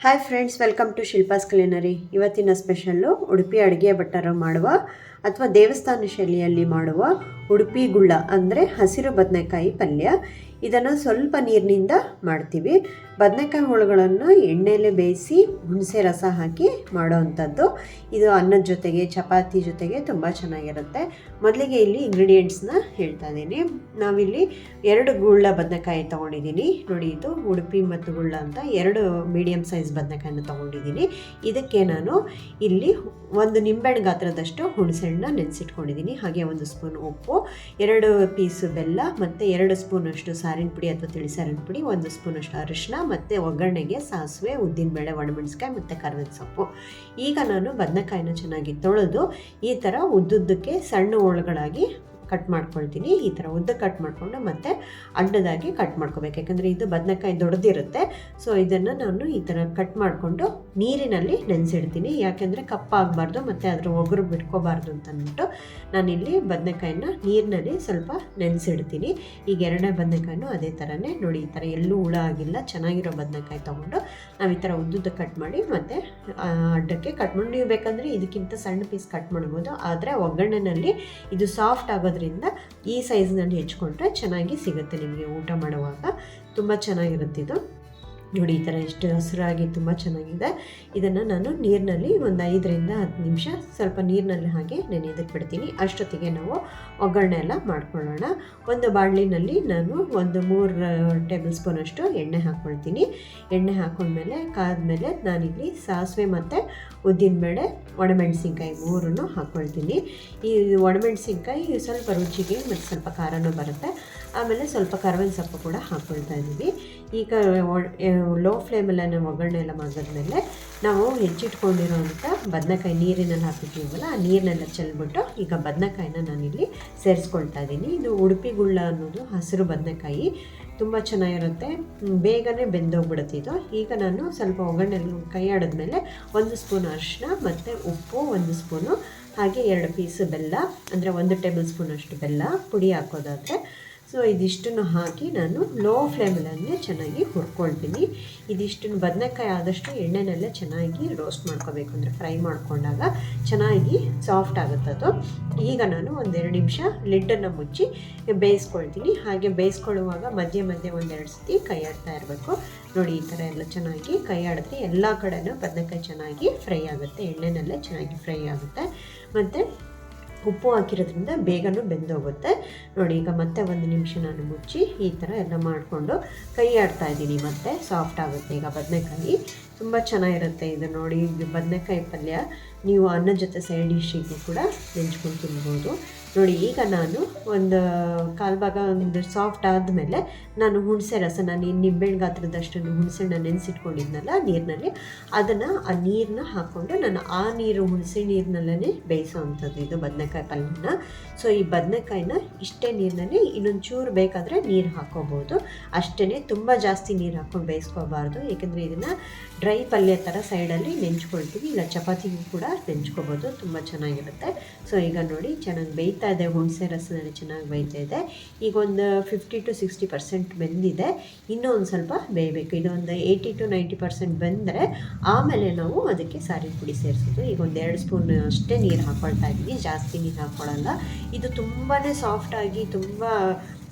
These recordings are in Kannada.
Hi friends, welcome to Shilpa's culinary. ಇವತ್ತಿನ ಸ್ಪೆಷಲ್ಲು ಉಡುಪಿ ಅಡುಗೆ ಭಟ್ಟರು ಮಾಡುವ ಅಥವಾ ದೇವಸ್ಥಾನ ಶೈಲಿಯಲ್ಲಿ ಮಾಡುವ ಉಡುಪಿ ಗುಳ್ಳ ಅಂದರೆ ಹಸಿರು ಬದನೆಕಾಯಿ ಪಲ್ಯ. ಇದನ್ನು ಸ್ವಲ್ಪ ನೀರಿನಿಂದ ಮಾಡ್ತೀವಿ. ಬದನೆಕಾಯಿ ಹೋಳುಗಳನ್ನು ಎಣ್ಣೆಯಲ್ಲಿ ಬೇಯಿಸಿ ಹುಣಸೆ ರಸ ಹಾಕಿ ಮಾಡೋವಂಥದ್ದು. ಇದು ಅನ್ನದ ಜೊತೆಗೆ ಚಪಾತಿ ಜೊತೆಗೆ ತುಂಬ ಚೆನ್ನಾಗಿರುತ್ತೆ. ಮೊದಲಿಗೆ ಇಲ್ಲಿ ಇಂಗ್ರೀಡಿಯೆಂಟ್ಸ್ನ ಹೇಳ್ತಾ ಇದ್ದೀನಿ. ನಾವಿಲ್ಲಿ 2 ಗುಳ್ಳ ಬದನೆಕಾಯಿ ತೊಗೊಂಡಿದ್ದೀನಿ. ನೋಡಿ, ಇದು ಉಡುಪಿ ಮತ್ತು ಗುಳ್ಳ ಅಂತ 2 ಮೀಡಿಯಮ್ ಸೈಜ್ ಬದನೆಕಾಯಿನ ತೊಗೊಂಡಿದ್ದೀನಿ. ಇದಕ್ಕೆ ನಾನು ಇಲ್ಲಿ 1 ನಿಂಬೆಹಣ್ಣು ಗಾತ್ರದಷ್ಟು ಹುಣಸೆಹಣ್ಣನ್ನ ನೆನೆಸಿಟ್ಕೊಂಡಿದ್ದೀನಿ. ಹಾಗೆ 1 ಸ್ಪೂನ್ ಉಪ್ಪು, 2 ಪೀಸು ಬೆಲ್ಲ ಮತ್ತು 2 ಸ್ಪೂನಷ್ಟು ಸಾರಿನ ಪುಡಿ ಅಥವಾ ತಿಳಿ ಸಾರಿನ ಪುಡಿ, 1 ಸ್ಪೂನಷ್ಟು ಅರಿಶಿನ ಮತ್ತು ಒಗ್ಗರಣೆಗೆ ಸಾಸಿವೆ, ಉದ್ದಿನಬೇಳೆ, ಒಣಮೆಣಸಿಕಾಯಿ ಮತ್ತು ಕರಿಬೇವಿನ ಸೊಪ್ಪು. ಈಗ ನಾನು ಬದನೆಕಾಯಿನ ಚೆನ್ನಾಗಿ ತೊಳೆದು ಈ ಥರ ಉದ್ದುದ್ದಕ್ಕೆ ಸಣ್ಣ ಹೋಳುಗಳಾಗಿ ಕಟ್ ಮಾಡ್ಕೊಳ್ತೀನಿ. ಈ ಥರ ಉದ್ದ ಕಟ್ ಮಾಡಿಕೊಂಡು ಮತ್ತೆ ಅಡ್ಡದಾಗಿ ಕಟ್ ಮಾಡ್ಕೋಬೇಕು, ಯಾಕಂದರೆ ಇದು ಬದನೆಕಾಯಿ ದೊಡ್ಡದಿರುತ್ತೆ. ಸೊ ಇದನ್ನು ನಾನು ಈ ಥರ ಕಟ್ ಮಾಡಿಕೊಂಡು ನೀರಿನಲ್ಲಿ ನೆನೆಸಿಡ್ತೀನಿ. ಯಾಕೆಂದರೆ ಕಪ್ಪಾಗಬಾರ್ದು ಮತ್ತು ಅದರ ಒಗರು ಬಿಟ್ಕೋಬಾರ್ದು ಅಂತ ಅಂದ್ಬಿಟ್ಟು ನಾನಿಲ್ಲಿ ಬದನೆಕಾಯಿನ ನೀರಿನಲ್ಲಿ ಸ್ವಲ್ಪ ನೆನೆಸಿಡ್ತೀನಿ. ಈಗ 2ನೇ ಬದನೆಕಾಯಿನೂ ಅದೇ ಥರನೇ ನೋಡಿ, ಈ ಥರ ಎಲ್ಲೂ ಹುಳ ಆಗಿಲ್ಲ, ಚೆನ್ನಾಗಿರೋ ಬದನೆಕಾಯಿ ತೊಗೊಂಡು ನಾವು ಈ ಥರ ಉದ್ದುದ್ದ ಕಟ್ ಮಾಡಿ ಮತ್ತು ಅಡ್ಡಕ್ಕೆ ಕಟ್ ಮಾಡಿ, ನೀವು ಬೇಕಂದರೆ ಇದಕ್ಕಿಂತ ಸಣ್ಣ ಪೀಸ್ ಕಟ್ ಮಾಡ್ಬೋದು. ಆದರೆ ಒಗ್ಗರಣೆನಲ್ಲಿ ಇದು ಸಾಫ್ಟ್ ಆಗೋದ್ರಿಂದ ಈ ಸೈಜ್ನಲ್ಲಿ ಹೆಚ್ಕೊಂಡ್ರೆ ಚೆನ್ನಾಗಿ ಸಿಗುತ್ತೆ ನಿಮಗೆ ಊಟ ಮಾಡುವಾಗ. ತುಂಬ ಚೆನ್ನಾಗಿರುತ್ತೆ ಇದು. ನೋಡಿ, ಈ ಥರ ಎಷ್ಟು ಹಸಿರಾಗಿ ತುಂಬ ಚೆನ್ನಾಗಿದೆ. ಇದನ್ನು ನಾನು ನೀರಿನಲ್ಲಿ ಒಂದು 5ರಿಂದ 10 ನಿಮಿಷ ಸ್ವಲ್ಪ ನೀರಿನಲ್ಲಿ ಹಾಗೆ ನೆನೆಯೋದಕ್ಕೆ ಬಿಡ್ತೀನಿ. ಅಷ್ಟೊತ್ತಿಗೆ ನಾವು ಒಗ್ಗರಣೆ ಎಲ್ಲ ಮಾಡ್ಕೊಳ್ಳೋಣ. ಒಂದು ಬಾಣಲಿನಲ್ಲಿ ನಾನು ಒಂದು 3 ಟೇಬಲ್ ಸ್ಪೂನಷ್ಟು ಎಣ್ಣೆ ಹಾಕ್ಕೊಳ್ತೀನಿ. ಎಣ್ಣೆ ಹಾಕೊಂಡ್ಮೇಲೆ ಕಾದ್ಮೇಲೆ ನಾನಿಲ್ಲಿ ಸಾಸಿವೆ ಮತ್ತು ಉದ್ದಿನಬೇಳೆ, ಒಣಮೆಣಸಿನ್ಕಾಯಿ 3 ಹಾಕ್ಕೊಳ್ತೀನಿ. ಈ ಒಣಮೆಣಸಿನ್ಕಾಯಿ ಸ್ವಲ್ಪ ರುಚಿಗೆ ಮತ್ತು ಸ್ವಲ್ಪ ಖಾರನೂ ಬರುತ್ತೆ. ಆಮೇಲೆ ಸ್ವಲ್ಪ ಕರಿಬೇವಿನ ಸೊಪ್ಪು ಕೂಡ ಹಾಕ್ಕೊಳ್ತಾ ಇದ್ದೀವಿ. ಈಗ ಲೋ ಫ್ಲೇಮಲ್ಲಿ ಒಗ್ಗರಣೆ ಎಲ್ಲ ಮಾಡಿದ್ಮೇಲೆ ನಾವು ಹೆಚ್ಚಿಟ್ಕೊಂಡಿರೋಂಥ ಬದನೆಕಾಯಿ ನೀರಿನಲ್ಲಿ ಹಾಕಿದ್ದೀವಲ್ಲ, ಆ ನೀರನ್ನೆಲ್ಲ ಚೆಲ್ಬಿಟ್ಟು ಈಗ ಬದನೆಕಾಯಿನ ನಾನಿಲ್ಲಿ ಸೇರಿಸ್ಕೊಳ್ತಾ ಇದ್ದೀನಿ. ಇದು ಉಡುಪಿ ಗುಳ್ಳ ಅನ್ನೋದು ಹಸಿರು ಬದನೆಕಾಯಿ, ತುಂಬ ಚೆನ್ನಾಗಿರುತ್ತೆ, ಬೇಗನೆ ಬೆಂದೋಗ್ಬಿಡುತ್ತೆ ಇದು. ಈಗ ನಾನು ಸ್ವಲ್ಪ ಒಗ್ಗರಣೆ ಕೈ ಆಡಿದ್ಮೇಲೆ 1 ಸ್ಪೂನ್ ಅರಿಶಿನ ಮತ್ತು ಉಪ್ಪು, 1 ಸ್ಪೂನು, ಹಾಗೆ 2 ಪೀಸ್ ಬೆಲ್ಲ, ಅಂದರೆ 1 ಟೇಬಲ್ ಸ್ಪೂನಷ್ಟು ಬೆಲ್ಲ ಪುಡಿ ಹಾಕೋದಾದರೆ. ಸೊ ಇದಿಷ್ಟನ್ನು ಹಾಕಿ ನಾನು ಲೋ ಫ್ಲೇಮಲ್ಲೇ ಚೆನ್ನಾಗಿ ಹುರ್ಕೊಳ್ತೀನಿ. ಇದಿಷ್ಟನ್ನು ಬದನೆಕಾಯಿ ಆದಷ್ಟು ಎಣ್ಣೆನಲ್ಲೇ ಚೆನ್ನಾಗಿ ರೋಸ್ಟ್ ಮಾಡ್ಕೋಬೇಕು, ಅಂದರೆ ಫ್ರೈ ಮಾಡ್ಕೊಂಡಾಗ ಚೆನ್ನಾಗಿ ಸಾಫ್ಟ್ ಆಗುತ್ತದು. ಈಗ ನಾನು 1-2 ನಿಮಿಷ ಲಿಡ್ಡನ್ನು ಮುಚ್ಚಿ ಬೇಯಿಸ್ಕೊಳ್ತೀನಿ. ಹಾಗೆ ಬೇಯಿಸ್ಕೊಳ್ಳುವಾಗ ಮಧ್ಯೆ ಮಧ್ಯೆ 1-2 ಸತಿ ಕೈ ಆಡ್ತಾ ಇರಬೇಕು. ನೋಡಿ, ಈ ಥರ ಎಲ್ಲ ಚೆನ್ನಾಗಿ ಕೈ ಆಡಿದ್ರೆ ಎಲ್ಲ ಕಡೆನೂ ಬದನೆಕಾಯಿ ಚೆನ್ನಾಗಿ ಫ್ರೈ ಆಗುತ್ತೆ, ಎಣ್ಣೆನಲ್ಲೇ ಚೆನ್ನಾಗಿ ಫ್ರೈ ಆಗುತ್ತೆ. ಮತ್ತು ಉಪ್ಪು ಹಾಕಿರೋದ್ರಿಂದ ಬೇಗನೂ ಬೆಂದೋಗುತ್ತೆ. ನೋಡಿ, ಈಗ ಮತ್ತೆ 1 ನಿಮಿಷ ನಾನು ಮುಚ್ಚಿ ಈ ಥರ ಎಲ್ಲ ಮಾಡಿಕೊಂಡು ಕೈ ಆಡ್ತಾ ಇದ್ದೀನಿ. ಮತ್ತೆ ಸಾಫ್ಟ್ ಆಗುತ್ತೆ ಈಗ ಬದನೆಕಾಯಿ, ತುಂಬ ಚೆನ್ನಾಗಿರುತ್ತೆ ಇದು. ನೋಡಿ, ಇದು ಬದನೆಕಾಯಿ ಪಲ್ಯ ನೀವು ಅನ್ನದ ಜೊತೆ ಸೈಡ್ ಡಿಶ್ಶಿಗೂ ಕೂಡ ನೆಂಚ್ಕೊಂಡು ತಿನ್ಬೋದು. ನೋಡಿ, ಈಗ ನಾನು ಒಂದು 1/4 ಭಾಗ ಒಂದು ಸಾಫ್ಟ್ ಆದಮೇಲೆ ನಾನು ಹುಣಸೆ ರಸ, ನಾನು ನಿಂಬೆಹಣ್ಣು ಗಾತ್ರದಷ್ಟು ಹುಣಸೆಹಣ್ಣು ನೆನೆಸಿಟ್ಕೊಂಡಿದ್ನಲ್ಲ ನೀರಿನಲ್ಲಿ, ಅದನ್ನು ಆ ನೀರನ್ನ ಹಾಕ್ಕೊಂಡು ನಾನು ಆ ನೀರು ಹುಣಸೆ ನೀರಿನಲ್ಲೇ ಬೇಯಿಸೋ ಅಂಥದ್ದು ಇದು ಬದನೆಕಾಯಿ ಪಲ್ಯನ. ಸೊ ಈ ಬದನೆಕಾಯಿನ ಇಷ್ಟೇ ನೀರಿನಲ್ಲಿ, ಇನ್ನೊಂದು ಚೂರು ಬೇಕಾದರೆ ನೀರು ಹಾಕ್ಕೋಬೋದು ಅಷ್ಟೇ. ತುಂಬ ಜಾಸ್ತಿ ನೀರು ಹಾಕ್ಕೊಂಡು ಬೇಯಿಸ್ಕೋಬಾರ್ದು, ಏಕೆಂದರೆ ಇದನ್ನು ಡ್ರೈ ಪಲ್ಯ ಥರ ಸೈಡಲ್ಲಿ ನೆಂಚ್ಕೊಳ್ತೀವಿ, ಇಲ್ಲ ಚಪಾತಿಗೂ ಕೂಡ ನೆಂಚ್ಕೋಬೋದು, ತುಂಬ ಚೆನ್ನಾಗಿರುತ್ತೆ. ಸೊ ಈಗ ನೋಡಿ, ಚೆನ್ನಾಗಿ ಬೇಯ್ತಾ ಇದೆ, ಹುಣಸೆ ರಸದಲ್ಲಿ ಚೆನ್ನಾಗಿ ಬೇಯ್ತಾ ಇದೆ. ಈಗ ಒಂದು 50 to 60% ಬೆಂದಿದೆ, ಇನ್ನೂ ಒಂದು ಸ್ವಲ್ಪ ಬೇಯಬೇಕು. ಇದೊಂದು 80 to 90% ಬೆಂದರೆ ಆಮೇಲೆ ನಾವು ಅದಕ್ಕೆ ಸಾರಿನ ಪುಡಿ ಸೇರಿಸೋದು. ಈಗ 1-2 ಸ್ಪೂನ್ ಅಷ್ಟೇ ನೀರು ಹಾಕ್ಕೊಳ್ತಾ ಇದ್ದೀನಿ, ಜಾಸ್ತಿ ನೀರು ಹಾಕ್ಕೊಳ್ಳಲ್ಲ. ಇದು ತುಂಬಾ ಸಾಫ್ಟಾಗಿ ತುಂಬ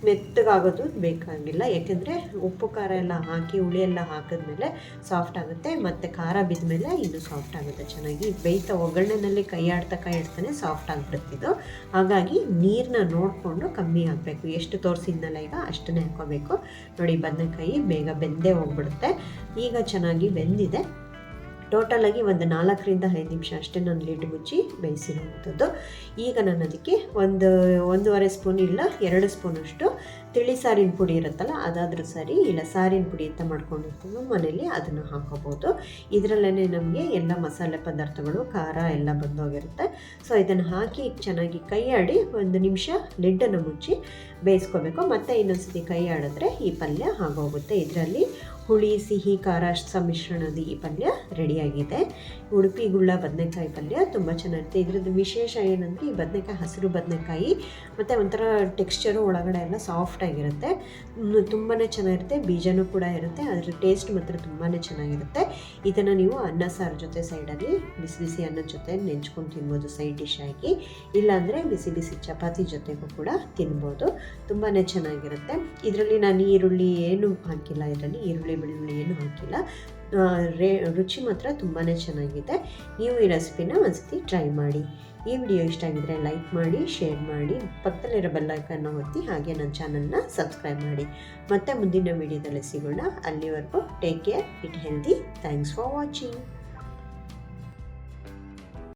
ಮೆತ್ತಗಾಗೋದು ಬೇಕಾಗಿಲ್ಲ, ಯಾಕೆಂದರೆ ಉಪ್ಪು ಖಾರ ಎಲ್ಲ ಹಾಕಿ ಹುಳಿ ಎಲ್ಲ ಹಾಕಿದ್ಮೇಲೆ ಸಾಫ್ಟ್ ಆಗುತ್ತೆ, ಮತ್ತು ಖಾರ ಬಿದ್ದ ಇನ್ನೂ ಸಾಫ್ಟ್ ಆಗುತ್ತೆ ಚೆನ್ನಾಗಿ. ಬೇಯ್ತಾ ಒಗ್ಗರಣೆನಲ್ಲಿ ಕೈ ಆಡ್ತಾನೆ ಸಾಫ್ಟ್ ಆಗಿಬಿಡುತ್ತಿದ್ದು. ಹಾಗಾಗಿ ನೀರನ್ನ ನೋಡಿಕೊಂಡು ಕಮ್ಮಿ ಹಾಕಬೇಕು, ಎಷ್ಟು ತೋರಿಸಿದ್ನಲ್ಲ ಈಗ ಅಷ್ಟನ್ನೇ ಹಾಕ್ಕೋಬೇಕು. ನೋಡಿ, ಬದನೆಕಾಯಿ ಬೇಗ ಬೆಂದೇ ಹೋಗ್ಬಿಡುತ್ತೆ. ಈಗ ಚೆನ್ನಾಗಿ ಬೆಂದಿದೆ. ಟೋಟಲಾಗಿ ಒಂದು 4ರಿಂದ 5 ನಿಮಿಷ ಅಷ್ಟೇ ನಾನು ಲಿಡ್ ಮುಚ್ಚಿ ಬೇಯಿಸಿರುವಂಥದ್ದು. ಈಗ ನಾನು ಅದಕ್ಕೆ 1-1.5 ಸ್ಪೂನ್ ಇಲ್ಲ 2 ಸ್ಪೂನಷ್ಟು ತಿಳಿ ಸಾರಿನ ಪುಡಿ ಇರುತ್ತಲ್ಲ, ಅದಾದರೂ ಸರಿ, ಇಲ್ಲ ಸಾರಿನ ಪುಡಿ ಅಂತ ಮಾಡ್ಕೊಂಡಿರ್ತೀವಿ ಮನೇಲಿ, ಅದನ್ನು ಹಾಕೋಬೋದು. ಇದರಲ್ಲೇ ನಮಗೆ ಎಲ್ಲ ಮಸಾಲೆ ಪದಾರ್ಥಗಳು, ಖಾರ ಎಲ್ಲ ಬಂದೋಗಿರುತ್ತೆ. ಸೊ ಇದನ್ನು ಹಾಕಿ ಚೆನ್ನಾಗಿ ಕೈ ಆಡಿ 1 ನಿಮಿಷ ಲಿಡ್ಡನ್ನು ಮುಚ್ಚಿ ಬೇಯಿಸ್ಕೋಬೇಕು. ಮತ್ತು ಇನ್ನೊಂದು ಸತಿ ಕೈ ಆಡಿದ್ರೆ ಈ ಪಲ್ಯ ಆಗೋಗುತ್ತೆ. ಇದರಲ್ಲಿ ಹುಳಿ ಸಿಹಿ ಖಾರ ಸಮ್ಮಿಶ್ರಣದ ಈ ಪಲ್ಯ ರೆಡಿಯಾಗಿದೆ. ಉಡುಪಿ ಗುಳ್ಳ ಬದನೆಕಾಯಿ ಪಲ್ಯ ತುಂಬ ಚೆನ್ನಾಗಿರುತ್ತೆ. ಇದ್ರದ್ದು ವಿಶೇಷ ಏನಂದರೆ ಈ ಬದನೆಕಾಯಿ ಹಸಿರು ಬದನೆಕಾಯಿ ಮತ್ತು ಒಂಥರ ಟೆಕ್ಸ್ಚರು ಒಳಗಡೆ ಎಲ್ಲ ಸಾಫ್ಟಾಗಿರುತ್ತೆ, ತುಂಬಾ ಚೆನ್ನಾಗಿರುತ್ತೆ. ಬೀಜನೂ ಕೂಡ ಇರುತ್ತೆ, ಅದ್ರ ಟೇಸ್ಟ್ ಮಾತ್ರ ತುಂಬಾ ಚೆನ್ನಾಗಿರುತ್ತೆ. ಇದನ್ನು ನೀವು ಅನ್ನ ಸಾರು ಜೊತೆ ಸೈಡಲ್ಲಿ ಬಿಸಿ ಬಿಸಿ ಅನ್ನದ ಜೊತೆ ನೆಂಚ್ಕೊಂಡು ತಿನ್ಬೋದು ಸೈಡ್ ಡಿಶ್ ಆಗಿ, ಇಲ್ಲಾಂದರೆ ಬಿಸಿ ಬಿಸಿ ಚಪಾತಿ ಜೊತೆಗೂ ಕೂಡ ತಿನ್ಬೋದು, ತುಂಬಾ ಚೆನ್ನಾಗಿರುತ್ತೆ. ಇದರಲ್ಲಿ ನಾನು ಈರುಳ್ಳಿ ಏನು ಹಾಕಿಲ್ಲ, ಇದರಲ್ಲಿ ಈರುಳ್ಳಿ ಬೆಳ್ಳುಳ್ಳಿ ಏನು ಹಾಕಿಲ್ಲ. ರುಚಿ ಮಾತ್ರ ತುಂಬಾ ಚೆನ್ನಾಗಿದೆ. ನೀವು ಈ ರೆಸಿಪಿನ ಒಂದ್ಸತಿ ಟ್ರೈ ಮಾಡಿ. ಈ ವಿಡಿಯೋ ಇಷ್ಟ ಆಗಿದ್ರೆ ಲೈಕ್ ಮಾಡಿ, ಶೇರ್ ಮಾಡಿ, ಪಕ್ಕದಲ್ಲಿರೋ ಬೆಲ್ ಐಕಾನ್ನ ಒತ್ತಿ, ಹಾಗೆ ನನ್ನ ಚಾನಲ್ನ ಸಬ್ಸ್ಕ್ರೈಬ್ ಮಾಡಿ. ಮತ್ತೆ ಮುಂದಿನ ವಿಡಿಯೋದಲ್ಲಿ ಸಿಗೋಣ. ಅಲ್ಲಿವರೆಗೂ take care, it healthy. Thanks for watching.